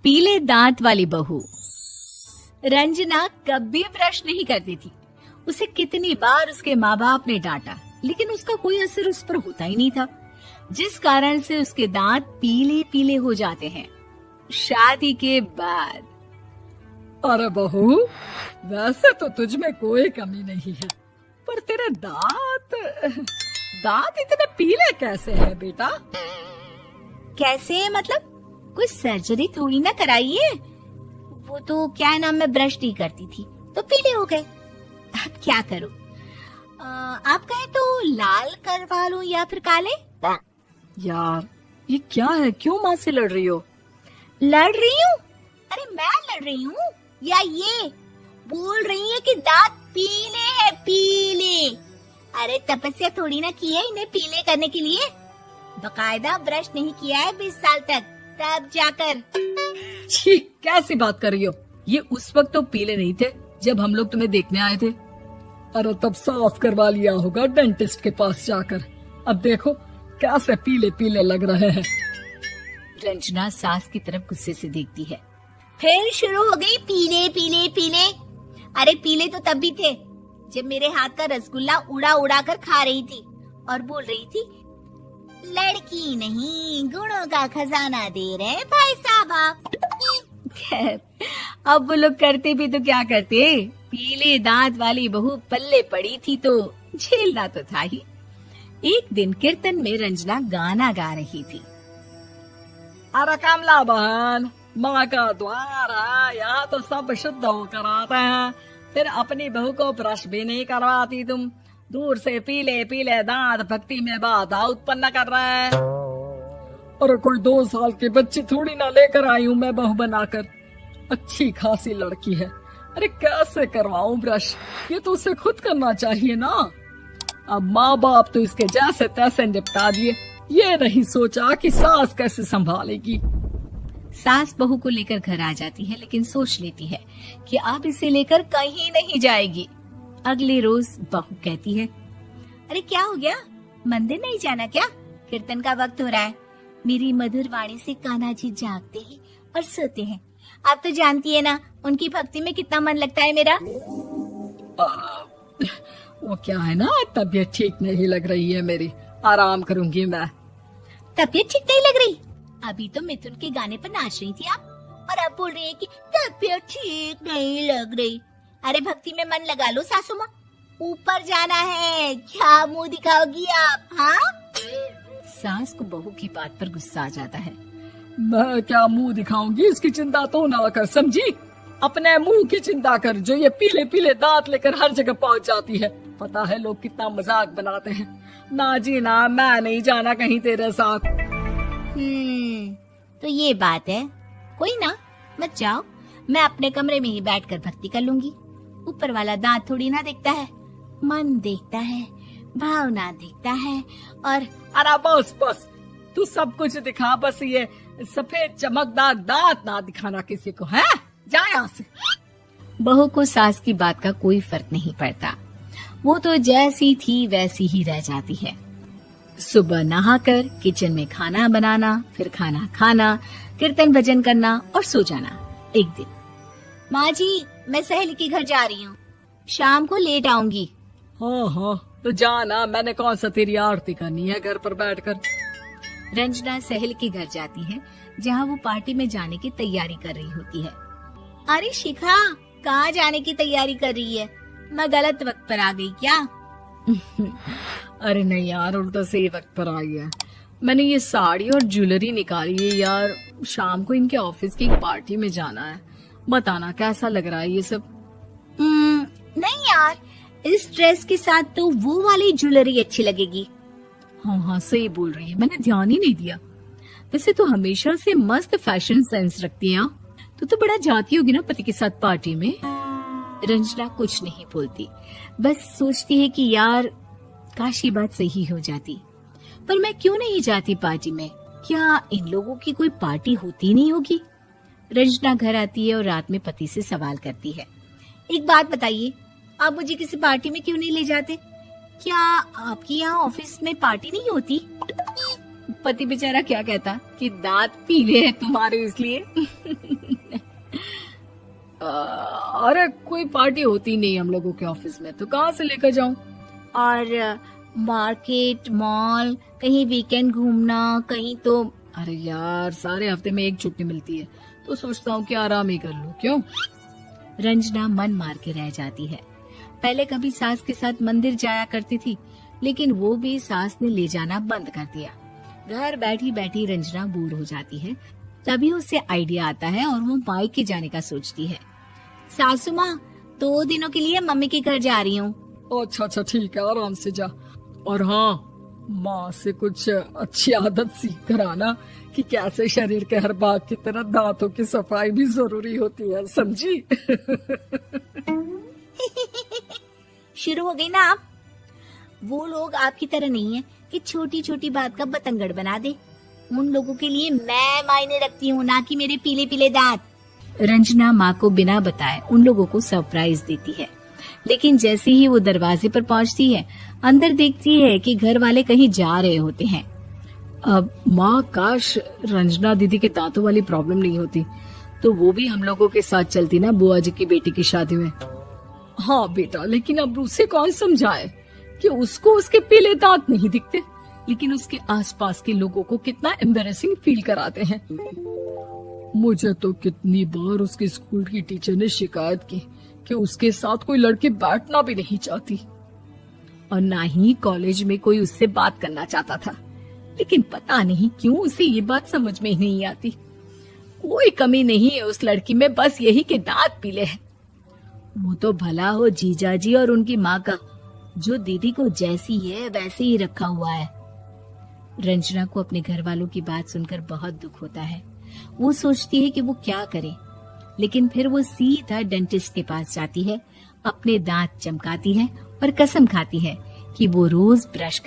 पीले दांत वाली बहू। रंजना कभी ब्रश नहीं करती थी। उसे कितनी बार उसके माँ बाप ने डांटा, लेकिन उसका कोई असर उस पर होता ही नहीं था, जिस कारण से उसके दांत पीले पीले हो जाते हैं। शादी के बाद अरे बहू, वैसे तो तुझ में कोई कमी नहीं है, पर तेरे दांत इतने पीले कैसे हैं बेटा? कैसे मतलब? कोई सर्जरी थोड़ी ना कराई है। वो तो क्या नाम, मैं ब्रश नहीं करती थी तो पीले हो गए। अब क्या करूं? आप कहे तो लाल करवा लूं या फिर काले? यार ये क्या है, क्यों माँ से लड़ रही हो? लड़ रही हूँ? अरे मैं लड़ रही हूँ या ये बोल रही है कि दांत पीले हैं, पीले। अरे तपस्या थोड़ी ना की है इन्हें पीले करने के लिए। बकायदा ब्रश नहीं किया है 20 साल तक, तब जाकर। छी, कैसी बात कर रही हो? ये उस वक्त तो पीले नहीं थे जब हम लोग तुम्हें देखने आए थे। अरे तब साफ करवा लिया होगा डेंटिस्ट के पास जाकर। अब देखो कैसे पीले पीले लग रहे हैं। रंजना सास की तरफ गुस्से से देखती है। फिर शुरू हो गई पीले पीले पीले। अरे पीले तो तब भी थे जब मेरे हाथ का रसगुल्ला उड़ा उड़ा कर खा रही थी और बोल रही थी, लड़की नहीं गुणों का खजाना दे रहे भाई साहब। खैर, अब वो लोग करते भी तो क्या करते, पीले दांत वाली बहू पल्ले पड़ी थी तो झेलना तो था ही। एक दिन कीर्तन में रंजना गाना गा रही थी। अरे कमला बहन, माँ का द्वार है, यहाँ तो सब शुद्ध होकर आते हैं, फिर अपनी बहू को ब्रश भी नहीं करवाती तुम। दूर से पीले पीले दांत भक्ति में बाधा उत्पन्न कर रहे हैं। और कोई 2 साल के बच्ची थोड़ी ना लेकर आई हूँ मैं बहू बनाकर। अच्छी खासी लड़की है, अरे कैसे करवाऊं ब्रश? ये तो उसे खुद करना चाहिए ना। अब माँ बाप तो इसके जैसे तैसे निपटा दिए, ये नहीं सोचा कि सास कैसे संभालेगी। सास बहू को लेकर घर आ जाती है, लेकिन सोच लेती है कि अब इसे लेकर कहीं नहीं जाएगी। अगले रोज बहू कहती है, अरे क्या हो गया, मंदिर नहीं जाना क्या? कीर्तन का वक्त हो रहा है। मेरी मधुर वाणी से कान्हा जी जागते हैं और सोते हैं। आप तो जानती है ना उनकी भक्ति में कितना मन लगता है मेरा। वो क्या है ना, तबीयत ठीक नहीं लग रही है मेरी, आराम करूंगी मैं। तबीयत ठीक नहीं लग रही? अभी तो मिथुन के गाने पर नाच रही थी आप, और अब बोल रही है कि तबीयत ठीक नहीं लग रही। अरे भक्ति में मन लगा लो सासू माँ, ऊपर जाना है, क्या मुंह दिखाओगी आप? हाँ? सास को बहू की बात पर गुस्सा आ जाता है। मैं क्या मुंह दिखाऊंगी, इसकी चिंता तो ना कर, समझी? अपने मुंह की चिंता कर, जो ये पीले पीले दांत लेकर हर जगह पहुंच जाती है। पता है लोग कितना मजाक बनाते हैं। ना जी ना, मैं नहीं जाना कहीं तेरे साथ। तो ये बात है। कोई ना, मत जाओ, मैं अपने कमरे में ही बैठकर भक्ति कर लूंगी। ऊपर वाला दांत थोड़ी ना देखता है, मन देखता है, भावना देखता है। और अरे बस बस, तू सब कुछ दिखा, बस ये सफेद चमकदार दांत ना दिखाना किसी को, है? जा यहाँ से। बहू को सास की बात का कोई फर्क नहीं पड़ता, वो तो जैसी थी वैसी ही रह जाती है। सुबह नहाकर किचन में खाना बनाना, फिर खाना खाना, कीर्तन भजन करना और सो जाना। एक दिन, माँ जी मैं सहेली के घर जा रही हूँ, शाम को लेट आऊंगी। हाँ, तो जाना, मैंने कौन सा तेरी आरती करनी है घर पर बैठकर। रंजना सहेली के घर जाती है, जहाँ वो पार्टी में जाने की तैयारी कर रही होती है। अरे शिखा, कहाँ जाने की तैयारी कर रही है? मैं गलत वक्त पर आ गई क्या? अरे नहीं यार, उल्टा सही वक्त पर आई है। मैंने ये साड़ी और ज्वेलरी निकाली है यार, शाम को इनके ऑफिस की एक पार्टी में जाना है। बताना कैसा लग रहा है ये सब? नहीं यार, इस ड्रेस के साथ तो वो वाली ज्वेलरी अच्छी लगेगी। हाँ सही बोल रही है, मैंने ध्यान ही नहीं दिया। वैसे तो हमेशा से मस्त फैशन सेंस रखती है। तो बड़ा जाती होगी ना पति के साथ पार्टी में। रंजना कुछ नहीं बोलती, बस सोचती है कि यार काश ये बात सही हो जाती, पर मैं क्यों नहीं जाती पार्टी में? क्या इन लोगों की कोई पार्टी होती नहीं होगी? रंजना घर आती है और रात में पति से सवाल करती है, एक बात बताइए, आप मुझे किसी पार्टी में क्यों नहीं ले जाते? क्या आपकी यहाँ ऑफिस में पार्टी नहीं होती? पति बेचारा क्या कहता कि दांत पीले हैं तुम्हारे इसलिए। अरे कोई पार्टी होती नहीं हम लोगों के ऑफिस में, तो कहाँ से लेकर जाऊं? और मार्केट, मॉल, कहीं वीकेंड घूमना, कहीं तो। अरे यार सारे हफ्ते में एक छुट्टी मिलती है, तो सोचता हूँ कि आराम ही कर लूं। क्यों? रंजना मन मार के रह जाती है। पहले कभी सास के साथ मंदिर जाया करती थी, लेकिन वो भी सास ने ले जाना बंद कर दिया। घर बैठी बैठी रंजना बोर हो जाती है। तभी उसे आइडिया आता है और वो मायके जाने का सोचती है। सासू माँ, 2 दिनों के लिए मम्मी के घर जा रही हूँ। अच्छा अच्छा ठीक है, आराम से जा। और हाँ, माँ से कुछ अच्छी आदत सीख कर आना कि कैसे शरीर के हर भाग की तरह दांतों की सफाई भी जरूरी होती है, समझी? शुरू हो गई ना आप। वो लोग आपकी तरह नहीं है कि छोटी छोटी बात का बतंगड़ बना दे। उन लोगों के लिए मैं मायने रखती हूँ, ना कि मेरे पीले पीले दांत। रंजना माँ को बिना बताए उन लोगों को सरप्राइज देती है, लेकिन जैसे ही वो दरवाजे पर पहुँचती है, अंदर देखती है कि घर वाले कहीं जा रहे होते हैं। अब माँ, काश रंजना दीदी के दांतों वाली प्रॉब्लम नहीं होती, तो वो भी हम लोगों के साथ चलती ना बुआ जी की बेटी की शादी में। हाँ बेटा, लेकिन अब उसे कौन समझाए कि उसको उसके पीले दांत नहीं दिखते, लेकिन उसके आसपास के लोगों को कितना एम्बैरेसिंग फील कराते हैं। मुझे तो कितनी बार उसके स्कूल की टीचर ने शिकायत की कि उसके साथ कोई लड़की बैठना भी नहीं चाहती, और ना ही कॉलेज में कोई उससे बात करना चाहता था। लेकिन पता नहीं क्यों उसे ये बात समझ में ही नहीं आती। कोई कमी नहीं है उस लड़की में, बस यही कि दांत पीले हैं। वो तो भला हो जीजा जी और उनकी माँ का, जो दीदी को जैसी है वैसे ही रखा हुआ है। रंजना को अपने घर वालों की बात सुनकर बहुत दुख होता है। वो सोचती है कि वो क्या करे, लेकिन फिर वो सीधा डेंटिस्ट के पास जाती है, अपने दांत चमकाती है और कसम खाती है कि वो रोज ब्रश